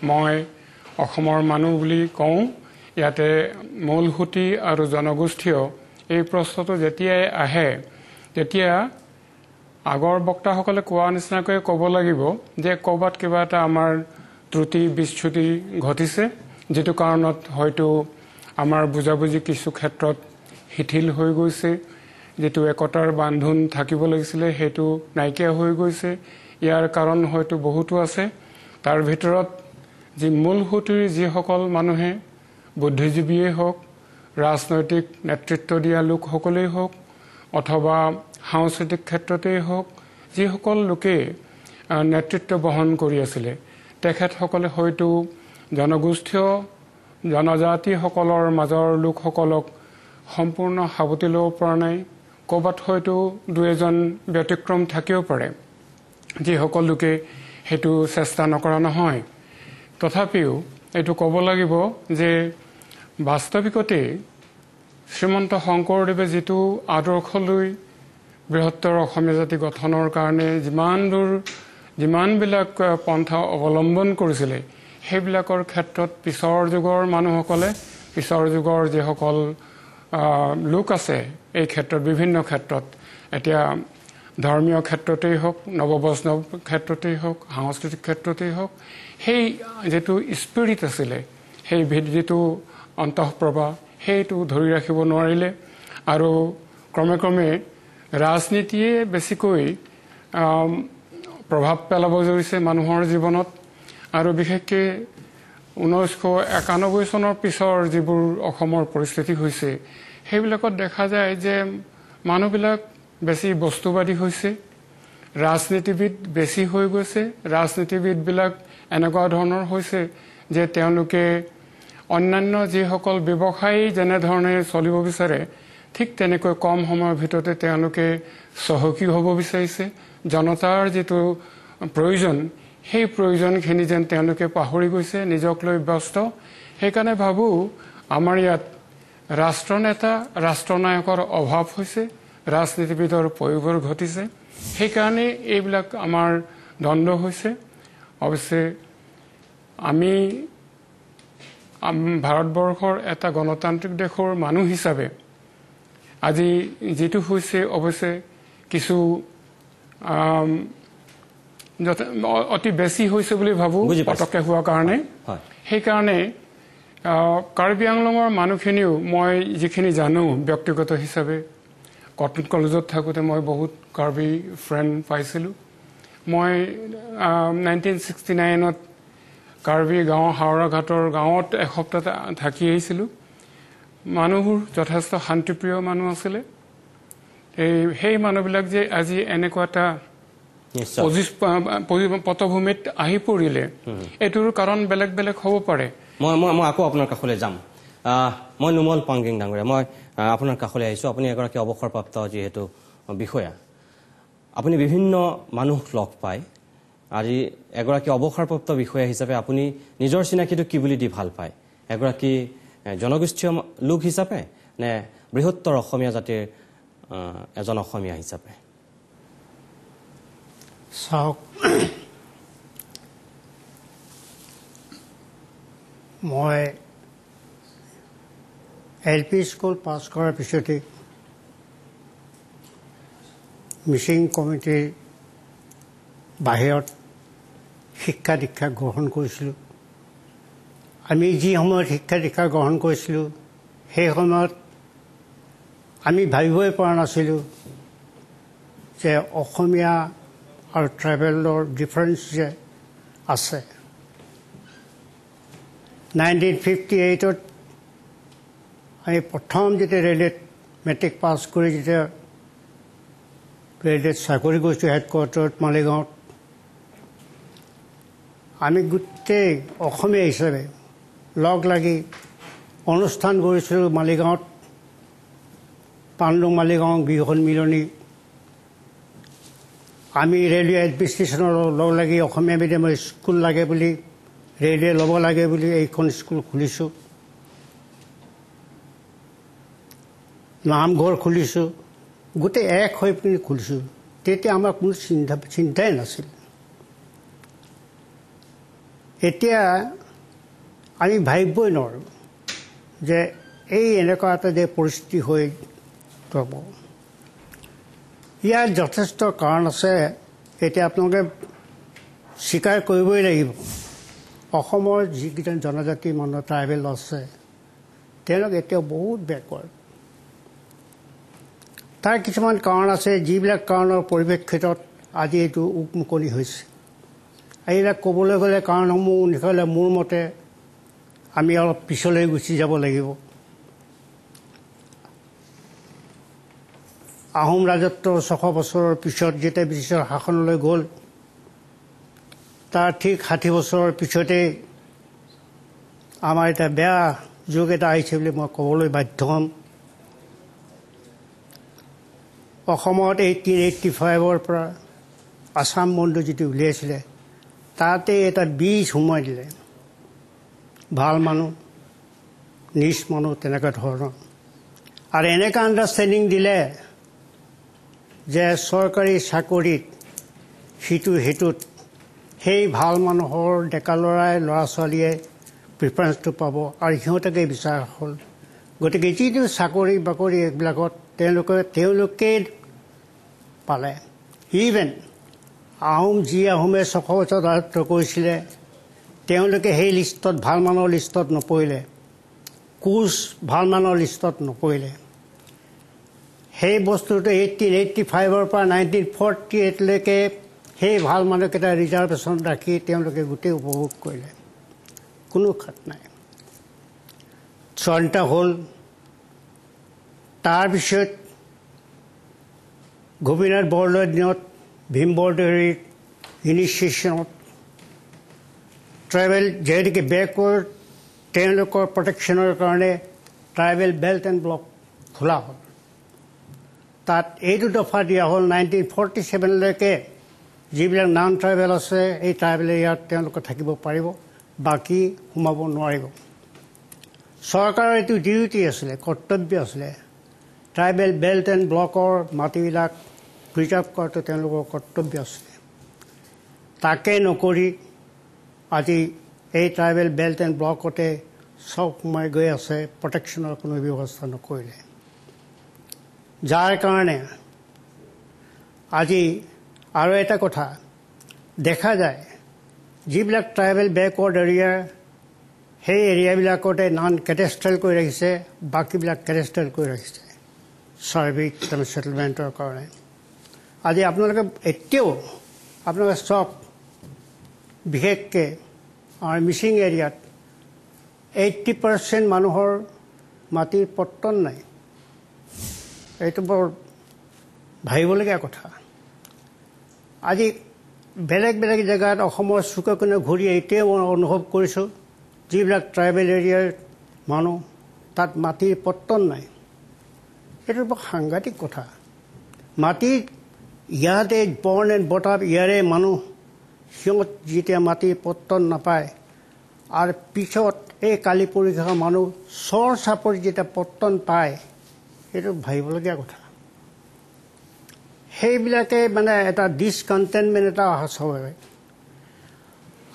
মই অসমৰ মানুহ বুলি কওঁ ইয়াতে মূলসুঁতি আৰু জনগোষ্ঠীয় এই প্ৰশ্নটো যেতিয়াই আহে তেতিয়া আগৰ বক্তাসকলে কোৱা নিচিনাকৈ ক'ব লাগিব যে ক'ৰবাত কিবা এটা আমাৰ ত্ৰুটি বিচ্যুতি ঘটিছে যেটো কাৰণত হয়তো আমাৰ বুজাবুজি কিছু ক্ষেত্ৰত শিথিল হৈ গৈছে যেটো একতাৰ বান্ধোন থাকিব লাগিছিল হেতু নাইকিয়া হৈ গৈছে ইয়াৰ কাৰণ হয়তো বহুতো আছে তাৰ ভিতৰত যে মূলসুঁতিৰ যিসকল মানুহে বুদ্ধিজীৱীয়ে হওক ৰাজনৈতিক নেতৃত্ব দিয়া লোকসকলেই হওক অথবা সাংস্কৃতিক ক্ষেত্ৰতেই হওক যিসকল লোকে নেতৃত্ব বহন কৰি আছিল তেখেতসকলে হয়তো জনগোষ্ঠীয় জনজাতিসকলৰ মাজৰ লোকসকলক সম্পূৰ্ণ সাৱটি ল'ব পৰা নাই ক'ৰবাত হয়তো দুই এজন ব্যতিক্ৰম থাকিব পাৰে যিসকল লোকে হেতু চেষ্টা নকৰা নহয় তথাপিও এটো ক'ব লাগিব যে বাস্তৱিকতে শ্ৰীমন্ত শংকৰদেৱে যেটো আদৰ্শ লৈ বৃহত্তৰ অসমীয়া জাতি গঠনৰ কাৰণে যিমানবিলাক পন্থা অৱলম্বন কৰিছিল সেইবিলাকৰ ক্ষেত্ৰত পিছৰ যুগৰ মানুহসকলে পিছৰ যুগৰ যিসকল লোক আছে এই ক্ষেত্ৰত বিভিন্ন ক্ষেত্ৰত এতিয়া ধৰ্মীয় ক্ষেত্ৰতেই হওক নৱবৈষ্ণৱ ক্ষেত্ৰতেই হওক সাংস্কৃতিক ক্ষেত্ৰতেই হওক সেই যেটো স্পিৰিট আছিল সেই যেটো অন্তঃপ্ৰবাহ সেইটো ধৰি ৰাখিব নোৱাৰিলে আৰু ক্ৰমে ক্ৰমে ৰাজনীতিয়ে বেছিকৈ প্ৰভাৱ পেলাব ধৰিছে মানুহৰ জীৱনত আৰু বিশেষকৈ 1991 চনৰ পিছৰ যিবোৰ অসমৰ পৰিস্থিতি হৈছে সেইবিলাকত দেখা যায় যে মানুহবিলাক বেছি বস্তুবাদী হৈছে ৰাজনীতিবিদ বেছি হৈ গৈছে ৰাজনীতিবিদবিলাক এনেকুৱা ধৰণৰ হৈছে যে তেওঁলোকে অন্যান্য যিসকল ব্যৱসায়ী যেনে ধৰণে চলিব বিচাৰে ঠিক তেনেকৈ কম সময়ৰ ভিতৰতে তেওঁলোকে সহকী হ'ব বিচাৰিছে জনতাৰ যেটো প্ৰয়োজন সেই প্ৰয়োজনখিনি যেন তেওঁলোকে পাহৰি গৈছে নিজক লৈ ব্যস্ত সেইকাৰণে ভাবো আমাৰ ইয়াত ৰাষ্ট্ৰনেতা ৰাষ্ট্ৰনায়কৰ অভাৱ হৈছে ৰাজনীতিবিদৰ প্ৰয়োভৰ ঘটিছে সেইকাৰণে এইবিলাক আমাৰ দ্বন্দ্ব হৈছে অৱশ্যে আমি ভাৰতবৰ্ষৰ এটা গণতান্ত্ৰিক দেশৰ মানুহ হিচাপে আজি যেটো হৈছে অৱশ্যে কিছু অতি বেছি হৈছে বুলি ভাবো পটকে হোৱা কাৰণে সেই কাৰণে কাৰ্বি আংলঙৰ মানুহখিনিও মই যিখিনি জানো ব্যক্তিগত হিচাপে কটন কলেজত থাকোতে মই বহুত কাৰ্বি ফ্ৰেণ্ড পাইছিলো মই 1969 ত কাৰ্বি গাঁও হাওৰা ঘাটৰ গাঁৱত এসপ্তাহ থাকি আহিছিলো মানুহবোৰ যথেষ্ট শান্তিপ্ৰিয় মানুহ আছিল সেই মানুহবিলাক যে আজি এনেকুৱা এটা পটভূমিত আহি পৰিলে এটোৰ কাৰণ বেলেগ বেলেগ হ'ব পাৰে মই আকৌ আপোনাৰ কাষলৈ যাম মই নুমল পাংগিং ডাঙৰীয়া মই আপোনাৰ কাষলৈ আহিছো আপুনি এগৰাকী অৱসৰপ্ৰাপ্ত যেহেতু বিষয়া আপুনি বিভিন্ন মানুহ লগ পায় আজি এগৰাকী অৱসৰপ্ৰাপ্ত বিষয়া হিচাপে আপুনি নিজৰ চিনাকিটো কি বুলি দি ভাল পায় এগৰাকী জনগোষ্ঠীয় লোক হিচাপে নে বৃহত্তৰ অসমীয়া জাতিৰ এজন অসমীয়া হিচাপে চাওক মই এলপি স্কুল পাছ কৰাৰ পিছতে মিচিং কমিটিৰ বাহিৰত শিক্ষা দীক্ষা গ্ৰহণ কৰিছিলোঁ আমি যি সময়ত শিক্ষা দীক্ষা গ্ৰহণ কৰিছিলোঁ সেই সময়ত আমি ভাবিবই পৰা নাছিলোঁ যে অসমীয়া আৰু ট্ৰাইবেলৰ ডিফাৰেন্স যে আছে 1958 আমি প্ৰথম যেতিয়া ৰেলৱেত মেট্ৰিক পাছ কৰি যেতিয়া ৰেলৱেত চাকৰি কৰিছোঁ হেডকোৱাৰ্টাৰত মালিগাঁৱত আমি গোটেই অসমীয়া হিচাপে লগ লাগি অনুষ্ঠান কৰিছিলোঁ মালিগাঁৱত পাণ্ডু মালিগাঁও গৃহণ মিলনী আমি ৰেলৱে এডমিনিষ্ট্ৰেশ্যনৰ লগ লাগি অসমীয়া মিডিয়ামৰ স্কুল লাগে বুলি ৰেলৱে ল'ব লাগে বুলি এইখন স্কুল খুলিছোঁ নামঘৰ খুলিছোঁ গোটেই এক হৈ পিনি খুলিছোঁ তেতিয়া আমাৰ কোনো চিন্তাই নাছিল এতিয়া আমি ভাবিবই নোৱাৰোঁ যে এই এনেকুৱা এটা যে পৰিস্থিতি হৈ যাব। ইয়াৰ যথেষ্ট কাৰণ আছে। এতিয়া আপোনালোকে স্বীকাৰ কৰিবই লাগিব, অসমৰ যিকেইটা জনজাতি মানুহ ট্ৰাইবেল আছে তেওঁলোক এতিয়াও বহুত বেকৱাৰ্ড। তাৰ কিছুমান কাৰণ আছে, যিবিলাক কাৰণৰ পৰিপ্ৰেক্ষিতত আজি এইটো উকমুকলি হৈছে। এইবিলাক ক'বলৈ গ'লে কাৰণসমূহ নিশালে মোৰ মতে আমি অলপ পিছলৈ গুচি যাব লাগিব। আহোম ৰাজত্বৰ 600 বছৰৰ পিছত যেতিয়া ব্ৰিটিছৰ শাসনলৈ গ'ল, তাৰ ঠিক 60 বছৰৰ পিছতেই আমাৰ এটা বেয়া যুগ এটা আহিছে বুলি মই ক'বলৈ বাধ্য হ'ম। অসমত 1885ৰ পৰা আছাম বন্ধু যিটো উলিয়াইছিলে, তাতে এটা বীজ সোমাই দিলে, ভাল মানুহ নিজ মানুহ তেনেকুৱা ধৰণৰ, আৰু এনেকুৱা আণ্ডাৰষ্টেণ্ডিং দিলে যে চৰকাৰী চাকৰিত সেইটোত সেই ভাল মানুহৰ ডেকা ল'ৰা ছোৱালীয়ে প্ৰিফাৰেঞ্চটো পাব আৰু সিহঁতকে বিচৰা হ'ল। গতিকে যিটো চাকৰি বাকৰি এইবিলাকত তেওঁলোকে পালে। ইভেন যি আহোমে 600 বছৰ ৰাজত্ব কৰিছিলে, তেওঁলোকে সেই লিষ্টত ভাল মানুহৰ লিষ্টত নপৰিলে, কোচ ভাল মানুহৰ লিষ্টত নপৰিলে। সেই বস্তুটো 1885ৰ পৰা 1948লৈকে সেই ভাল মানুহকেইটা ৰিজাৰ্ভেশ্যন ৰাখি তেওঁলোকে গোটেই উপভোগ কৰিলে, কোনো খাত নাই। স্বাধীনতা হ'ল, তাৰপিছত গোপীনাথ বৰদলৈৰ দিনত ভীম বৰদলৈৰ ইনিচিয়েশ্যনত ট্ৰাইবেল যিহেতুকে বেকৱাৰ্ড, তেওঁলোকৰ প্ৰটেকশ্যনৰ কাৰণে ট্ৰাইবেল বেল্ট এণ্ড ব্লক খোলা হ'ল। তাত এইটো দফা দিয়া হ'ল 1947লৈকে যিবিলাক নন ট্ৰাইবেল আছে, এই ট্ৰাইবেল এৰিয়াত তেওঁলোকে থাকিব পাৰিব, বাকী সোমাব নোৱাৰিব। চৰকাৰৰ এইটো ডিউটি আছিলে, কৰ্তব্য আছিলে, ট্ৰাইবেল বেল্ট এণ্ড ব্লকৰ মাটিবিলাক প্ৰিজাৰ্ভ কৰাটো তেওঁলোকৰ কৰ্তব্য আছিলে। তাকে নকৰি আজি এই ট্ৰাইবেল বেল্ট এণ্ড ব্লকতে চব সোমাই গৈ আছে, প্ৰটেকশ্যনৰ কোনো ব্যৱস্থা নকৰিলে। যাৰ কাৰণে আজি আৰু এটা কথা দেখা যায়, যিবিলাক ট্ৰাইবেল বেকৱাৰ্ড এৰিয়া, সেই এৰিয়াবিলাকতে নন কেডেষ্ট্ৰেল কৰি ৰাখিছে, বাকীবিলাক কেডেষ্ট্ৰেল কৰি ৰাখিছে চাৰ্ভে ছেটেলমেণ্টৰ কাৰণে। আজি আপোনালোকে এতিয়াও আপোনালোকে চব, বিশেষকৈ আমাৰ মিচিং এৰিয়াত 80% মানুহৰ মাটিৰ পট্টন নাই। এইটো বৰ ভাবিবলগীয়া কথা। আজি বেলেগ বেলেগ জেগাত অসমৰ চুকে কোণে ঘূৰি এইটোৱে মই অনুভৱ কৰিছোঁ, যিবিলাক ট্ৰাইবেল এৰিয়াৰ মানুহ তাত মাটিৰ পট্টন নাই। এইটো বৰ সাংঘাতিক কথা। মাটিত ইয়াতে বৰ্ণ এণ্ড বট আপ ইয়াৰে মানুহ, সিহঁত যেতিয়া মাটিৰ পট্টন নাপায় আৰু পিছত এই কালি পৰীক্ষা মানুহ চৰ চাপৰি যেতিয়া পট্টন পায়, এইটো ভাবিবলগীয়া কথা। সেইবিলাকে মানে এটা ডিছকণ্টেইনমেণ্ট এটা অহা স্বাভাৱিক।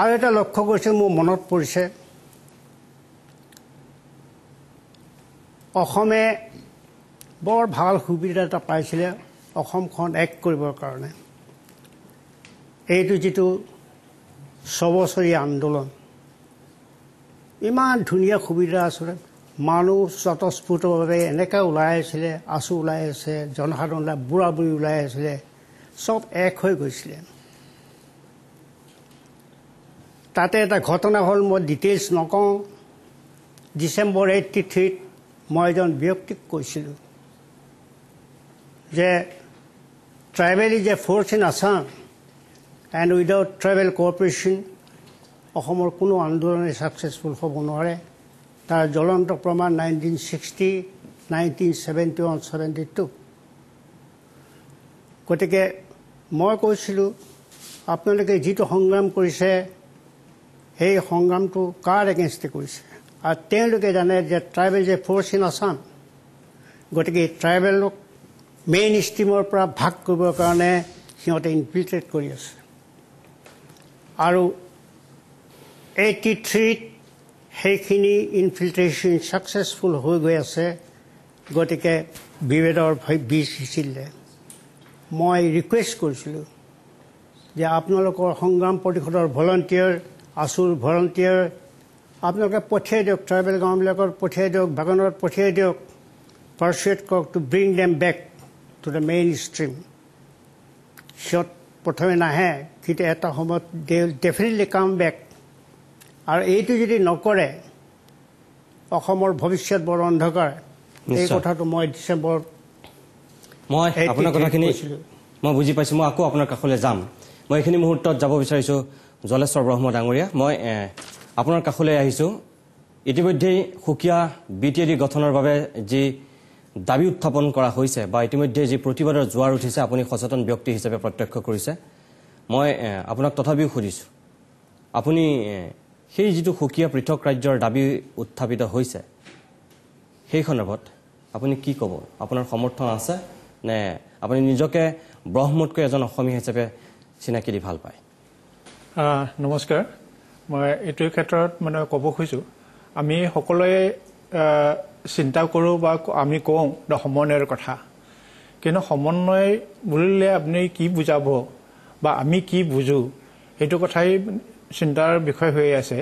আৰু এটা লক্ষ্য কৰিছে, মোৰ মনত পৰিছে, অসমে বৰ ভাল সুবিধা এটা পাইছিলে অসমখন এক কৰিবৰ কাৰণে। এইটো যিটো 6 বছৰীয়া আন্দোলন, ইমান ধুনীয়া সুবিধা আছিলে, মানুহ স্বতঃস্ফূৰ্তভাৱে এনেকৈ ওলাই আছিলে, ওলাই আছে, জনসাধাৰণ বুঢ়া বুঢ়ী ওলাই আছিলে, চব এক হৈ গৈছিলে। তাতে এটা ঘটনা হ'ল, মই ডিটেইলছ নকওঁ। ডিচেম্বৰ 83ত মই এজন ব্যক্তিক কৈছিলোঁ যে tribal is a force in Assam and without tribal cooperation অসমৰ কোনো আন্দোলনে ছাকচেছফুল হ'ব নোৱাৰে। তাৰ জ্বলন্ত প্ৰমাণ 1960, 1971, 72। গতিকে মই কৈছিলোঁ, আপোনালোকে যিটো সংগ্ৰাম কৰিছে, সেই সংগ্ৰামটো কাৰ এগেইনষ্টে কৰিছে? আৰু তেওঁলোকে জানে যে ট্ৰাইবেল যে ফ'ৰ্চ ইন আছাম, গতিকে ট্ৰাইবেলক মেইন ষ্ট্ৰীমৰ পৰা ভাগ কৰিবৰ কাৰণে সিহঁতে ইনফিল্ট্ৰেট কৰি আছে। আৰু 83 সেইখিনি ইনফিল্ট্ৰেশ্যন ছাকচেছফুল হৈ গৈ আছে গতিকে বিভেদৰ বীজ সিঁচিলে মই ৰিকুৱেষ্ট কৰিছিলোঁ যে আপোনালোকৰ সংগ্ৰাম পৰিষদৰ ভলণ্টিয়াৰ আছুৰ ভলণ্টিয়াৰ আপোনালোকে পঠিয়াই দিয়ক ট্ৰাইবেল গাঁওবিলাকত পঠিয়াই দিয়ক বাগানত পঠিয়াই দিয়ক পাৰ্চুৱেট কৰক to bring them back to the mainstream সিহঁত প্ৰথমে নাহে কিন্তু এটা সময়ত they will definitely come back আৰু এইটো যদি নকৰে অসমৰ ভৱিষ্যত বৰ অন্ধকাৰ এই কথাটো মই ডিচেম্বৰ মই আপোনাৰ কথাখিনি মই বুজি পাইছোঁ মই আকৌ আপোনাৰ কাষলৈ যাম মই এইখিনি মুহূৰ্তত যাব বিচাৰিছোঁ জলেশ্বৰ ব্ৰহ্ম ডাঙৰীয়া মই আপোনাৰ কাষলৈ আহিছোঁ ইতিমধ্যেই সুকীয়া BTAD গঠনৰ বাবে যি দাবী উত্থাপন কৰা হৈছে বা ইতিমধ্যে যি প্ৰতিবাদৰ জোৱাৰ উঠিছে আপুনি সচেতন ব্যক্তি হিচাপে প্ৰত্যক্ষ কৰিছে মই আপোনাক তথাপিও সুধিছোঁ আপুনি সেই যিটো সুকীয়া পৃথক ৰাজ্যৰ দাবী উত্থাপিত হৈছে সেই সন্দৰ্ভত আপুনি কি ক'ব আপোনাৰ সমৰ্থন আছে নে আপুনি নিজকে ব্ৰহ্মতকৈ এজন অসমীয়া হিচাপে চিনাকি দি ভাল পায় নমস্কাৰ মই এইটো ক্ষেত্ৰত মানে ক'ব খুজিছোঁ আমি সকলোৱে চিন্তা কৰোঁ বা আমি কওঁ সমন্বয়ৰ কথা কিন্তু সমন্বয় বুলিলে আপুনি কি বুজাব বা আমি কি বুজোঁ সেইটো কথাই চিন্তাৰ বিষয় হৈ আছে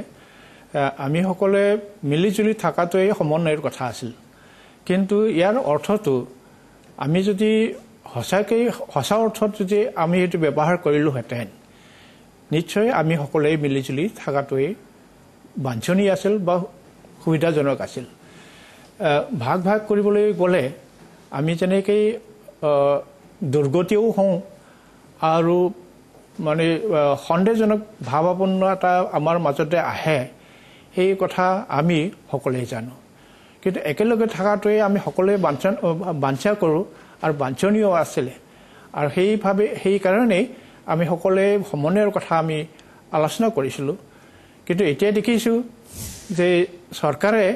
আমি সকলোৱে মিলিজুলি থকাটোৱেই সমন্বয়ৰ কথা আছিল কিন্তু ইয়াৰ অৰ্থটো আমি যদি সঁচাকৈ সঁচা অৰ্থত যদি আমি এইটো ব্যৱহাৰ কৰিলোহেঁতেন নিশ্চয় আমি সকলোৱে মিলিজুলি থকাটোৱেই বাঞ্ছনীয় আছিল বা সুবিধাজনক আছিল ভাগ ভাগ কৰিবলৈ গ'লে আমি যেনেকৈ দুৰ্গতিও হওঁ আৰু মানে সন্দেহজনক ভাৱাপন্ন এটা আমাৰ মাজতে আহে সেই কথা আমি সকলোৱে জানো কিন্তু একেলগে থকাটোৱে আমি সকলোৱে বাঞ্ছা কৰোঁ আৰু বাঞ্ছনীয় আছিলে আৰু সেইকাৰণেই আমি সকলোৱে সমন্বয়ৰ কথা আমি আলোচনা কৰিছিলোঁ কিন্তু এতিয়া দেখিছোঁ যে চৰকাৰে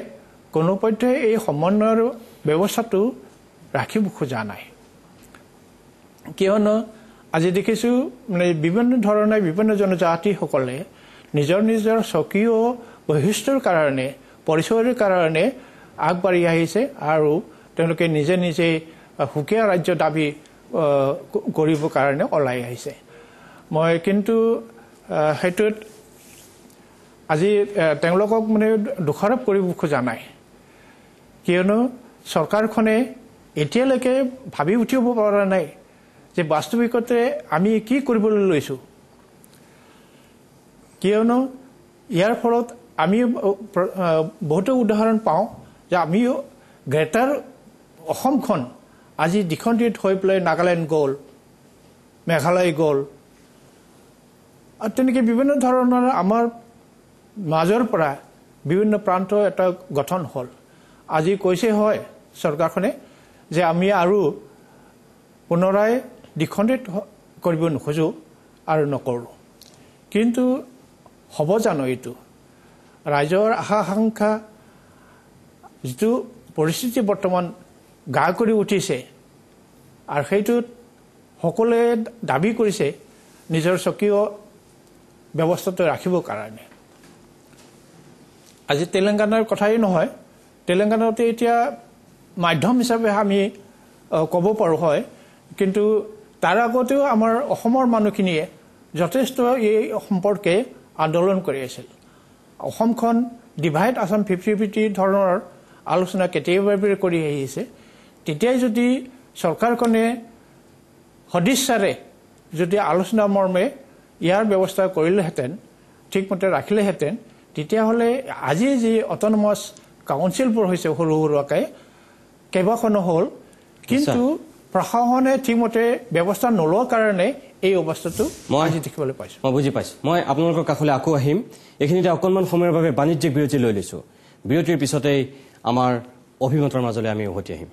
কোনোপধ্যে এই সমন্বয়ৰ ব্যৱস্থাটো ৰাখিব খোজা নাই কিয়নো আজি দেখিছোঁ মানে বিভিন্ন ধৰণে বিভিন্ন জনজাতিসকলে নিজৰ নিজৰ স্বকীয় বৈশিষ্ট্যৰ কাৰণে পৰিচয়ৰ কাৰণে আগবাঢ়ি আহিছে আৰু তেওঁলোকে নিজে নিজে সুকীয়া ৰাজ্য দাবী কৰিবৰ কাৰণে ওলাই আহিছে মই কিন্তু সেইটোত আজি তেওঁলোকক মানে দোষাৰোপ কৰিব খোজা নাই কিয়নো চৰকাৰখনে এতিয়ালৈকে ভাবি উঠিব পৰা নাই যে বাস্তৱিকতে আমি কি কৰিবলৈ লৈছোঁ কিয়নো ইয়াৰ ফলত আমি বহুতো উদাহৰণ পাওঁ যে আমি গ্ৰেটাৰ অসমখন আজি দ্বিখণ্ডিত হৈ পেলাই নাগালেণ্ড গ'ল মেঘালয় গ'ল আৰু তেনেকৈ বিভিন্ন ধৰণৰ আমাৰ মাজৰ পৰা বিভিন্ন প্ৰান্ত এটা গঠন হ'ল আজি কৈছে হয় চৰকাৰখনে যে আমি আৰু পুনৰাই দ্বিখণ্ডিত কৰিব নোখোজোঁ আৰু নকৰোঁ কিন্তু হ'ব জানো এইটো ৰাইজৰ আশা আকাংক্ষা যিটো পৰিস্থিতি বৰ্তমান গা কৰি উঠিছে আৰু সেইটোত সকলোৱে দাবী কৰিছে নিজৰ স্বকীয় ব্যৱস্থাটো ৰাখিবৰ কাৰণে আজি তেলেংগানাৰ কথাই নহয় তেলেংগানাতে এতিয়া মাধ্যম হিচাপে আমি ক'ব পাৰোঁ হয় কিন্তু তাৰ আগতেও আমাৰ অসমৰ মানুহখিনিয়ে যথেষ্ট এই সম্পৰ্কে আন্দোলন কৰি আছিল অসমখন ডিভাইড আছাম 50-50 ধৰণৰ আলোচনা কেতিয়াবাৰে কৰি আহিছে তেতিয়াই যদি চৰকাৰখনে সদিচ্ছাৰে যদি আলোচনা মৰ্মে ইয়াৰ ব্যৱস্থা কৰিলেহেঁতেন ঠিকমতে ৰাখিলেহেঁতেন তেতিয়াহ'লে আজি যি অট'নমাছ কাউন্সিলবোৰ হৈছে সৰু সৰুকৈ কেইবাখনো হ'ল কিন্তু প্ৰশাসনে ঠিকমতে ব্যৱস্থা নোলোৱাৰ কাৰণে এই অৱস্থাটো মই আজি দেখিবলৈ পাইছোঁ মই বুজি পাইছোঁ মই আপোনালোকৰ কাষলৈ আকৌ আহিম এইখিনিতে অকণমান সময়ৰ বাবে বাণিজ্যিক বিৰতি লৈ লৈছোঁ বিৰতিৰ পিছতেই আমাৰ অভিমতৰ মাজলৈ আমি উভতি আহিম